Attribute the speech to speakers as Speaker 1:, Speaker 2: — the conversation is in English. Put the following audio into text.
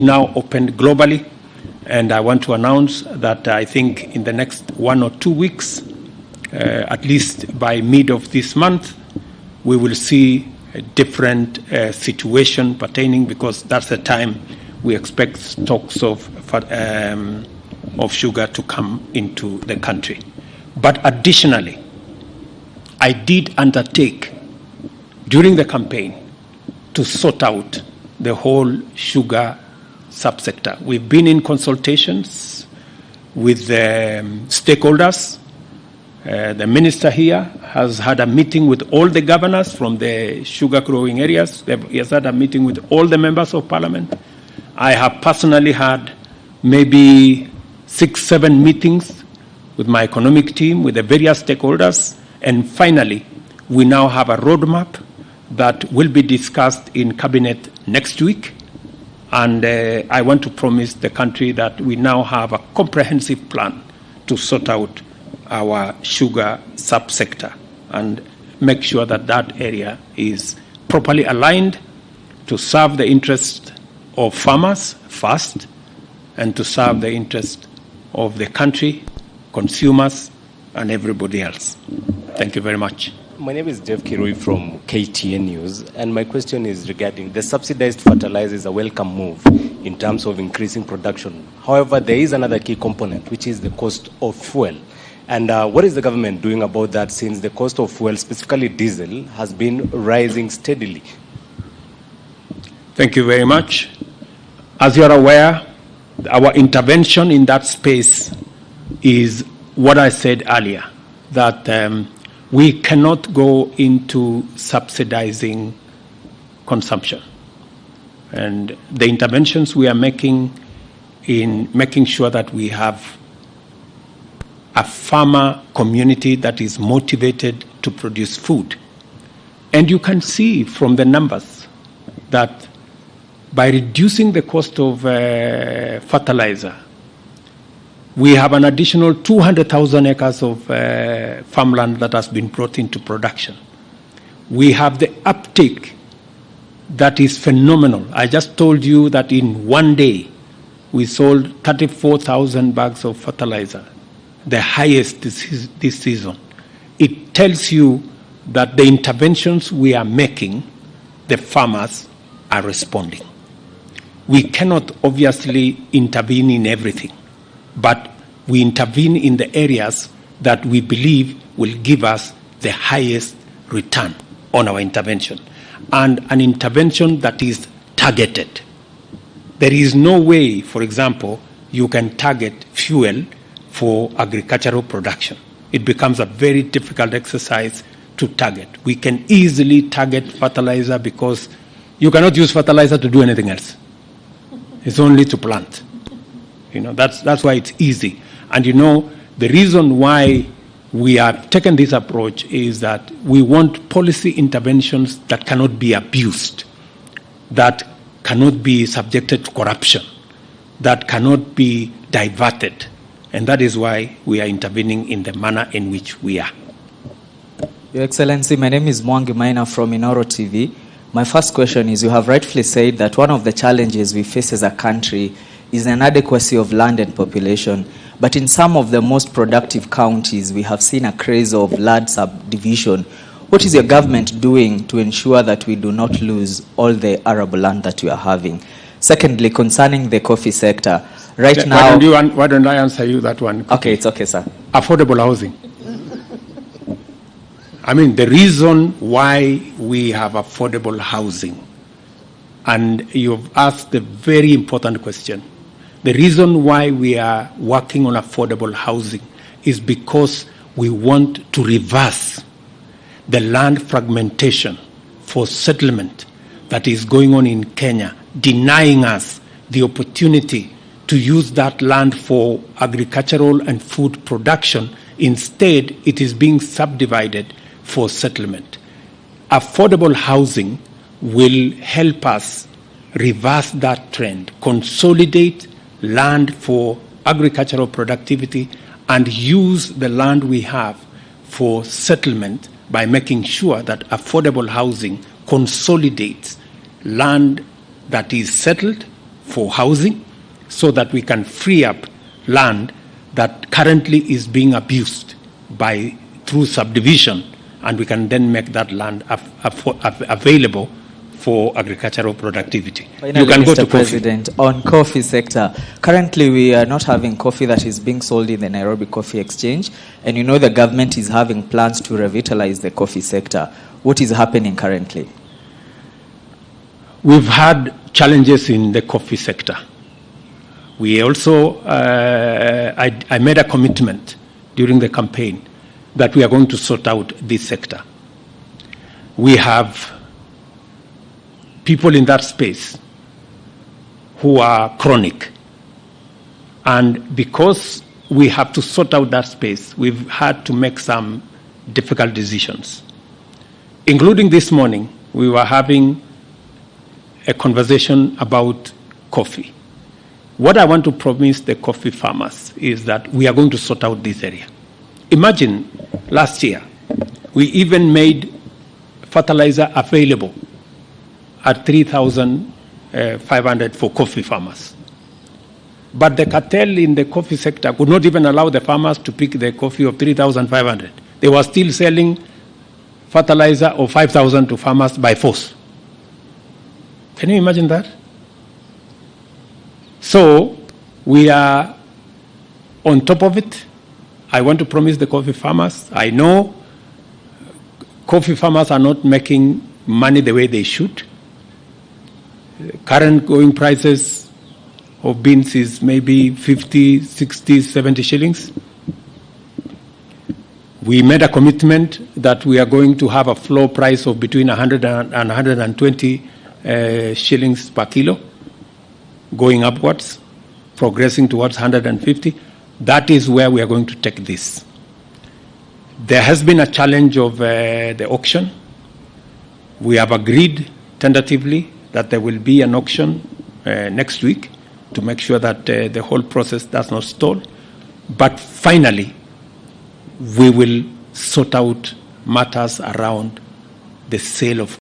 Speaker 1: now opened globally, and I want to announce that I think in the next 1 or 2 weeks, at least by mid of this month, we will see a different situation pertaining, because that's the time we expect stocks of sugar to come into the country. But additionally, I did undertake during the campaign to sort out the whole sugar subsector. We've been in consultations with the stakeholders. The minister here has had a meeting with all the governors from the sugar growing areas. He has had a meeting with all the members of parliament. I have personally had maybe 6-7 meetings with my economic team, with the various stakeholders, and finally, we now have a roadmap that will be discussed in cabinet next week. And I want to promise the country that we now have a comprehensive plan to sort out our sugar subsector and make sure that that area is properly aligned to serve the interest of farmers first and to serve the interest of the country, consumers, and everybody else. Thank you very much.
Speaker 2: My name is Jeff Kirui from KTN News, and my question is regarding the subsidized fertilizer is a welcome move in terms of increasing production. However, there is another key component, which is the cost of fuel. And what is the government doing about that, since the cost of fuel, specifically diesel, has been rising steadily?
Speaker 1: Thank you very much. As you are aware, our intervention in that space is what I said earlier, that we cannot go into subsidizing consumption. And the interventions we are making in making sure that we have a farmer community that is motivated to produce food. And you can see from the numbers that by reducing the cost of fertilizer, we have an additional 200,000 acres of farmland that has been brought into production. We have the uptake that is phenomenal. I just told you that in one day, we sold 34,000 bags of fertilizer, the highest this season. It tells you that the interventions we are making, the farmers are responding. We cannot obviously intervene in everything, but we intervene in the areas that we believe will give us the highest return on our intervention, and an intervention that is targeted. There is no way, for example, you can target fuel for agricultural production. It becomes a very difficult exercise to target. We can easily target fertilizer because you cannot use fertilizer to do anything else. It's only to plant. That's why it's easy. And the reason why we have taken this approach is that we want policy interventions that cannot be abused, that cannot be subjected to corruption, that cannot be diverted. And that is why we are intervening in the manner in which we are.
Speaker 3: Your Excellency, my name is Mwangi Maina from Inoro TV. My first question is, you have rightfully said that one of the challenges we face as a country is an inadequacy of land and population. But in some of the most productive counties, we have seen a craze of land subdivision. What is your government doing to ensure that we do not lose all the arable land that we are having? Secondly, concerning the coffee sector, right now...
Speaker 1: Why don't I answer you that one?
Speaker 3: Okay, it's okay, sir.
Speaker 1: Affordable housing. I mean, the reason why we have affordable housing, and you've asked a very important question. The reason why we are working on affordable housing is because we want to reverse the land fragmentation for settlement that is going on in Kenya, denying us the opportunity to use that land for agricultural and food production. Instead, it is being subdivided for settlement. Affordable housing will help us reverse that trend, consolidate land for agricultural productivity, and use the land we have for settlement by making sure that affordable housing consolidates land that is settled for housing so that we can free up land that currently is being abused through subdivision, and we can then make that land available for agricultural productivity.
Speaker 3: Finally,
Speaker 1: you can
Speaker 3: Mr.
Speaker 1: go to
Speaker 3: President, on coffee sector, currently we are not having coffee that is being sold in the Nairobi Coffee Exchange, and you know the government is having plans to revitalize the coffee sector. What is happening currently?
Speaker 1: We've had challenges in the coffee sector. We also, I made a commitment during the campaign that we are going to sort out this sector. We have people in that space who are chronic. And because we have to sort out that space, we've had to make some difficult decisions. Including this morning, we were having a conversation about coffee. What I want to promise the coffee farmers is that we are going to sort out this area. Imagine last year, we even made fertilizer available at 3,500 for coffee farmers. But the cartel in the coffee sector could not even allow the farmers to pick the coffee of 3,500. They were still selling fertilizer of 5,000 to farmers by force. Can you imagine that? So we are on top of it. I want to promise the coffee farmers, I know coffee farmers are not making money the way they should. Current going prices of beans is maybe 50, 60, 70 shillings. We made a commitment that we are going to have a floor price of between 100 and 120 shillings per kilo, going upwards, progressing towards 150. That is where we are going to take this. There has been a challenge of the auction. We have agreed tentatively that there will be an auction next week to make sure that the whole process does not stall. But finally, we will sort out matters around the sale of